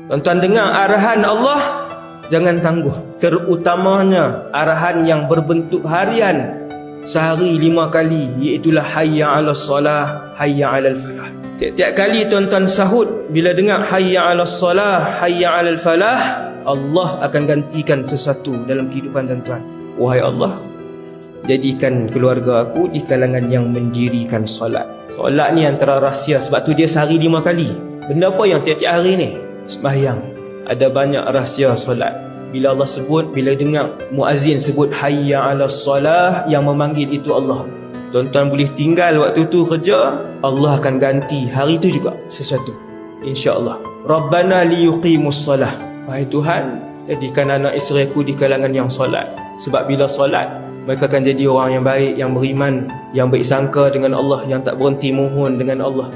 Tuan-tuan dengar arahan Allah, jangan tangguh. Terutamanya arahan yang berbentuk harian, sehari 5 kali, iaitulah hayya 'alas salah, hayya 'alal falah. Tiap-tiap kali tuan-tuan sahut, bila dengar hayya 'alas salah, hayya 'alal falah, Allah akan gantikan sesuatu dalam kehidupan tuan-tuan. Wahai Allah, jadikan keluarga aku di kalangan yang mendirikan solat. Solat ni antara rahsia, sebab tu dia sehari 5 kali. Benda apa yang tiap-tiap hari ni? Sembahyang. Ada banyak rahsia solat. Bila Allah sebut, bila dengar muazzin sebut hayya 'alas salah, yang memanggil itu Allah. Tuan-tuan boleh tinggal waktu tu kerja, Allah akan ganti hari tu juga sesuatu, insya-Allah. Rabbana liyuqimus salah. Wahai Tuhan, jadikan anak isteri aku di kalangan yang solat. Sebab bila solat, mereka akan jadi orang yang baik, yang beriman, yang baik sangka dengan Allah, yang tak berhenti mohon dengan Allah.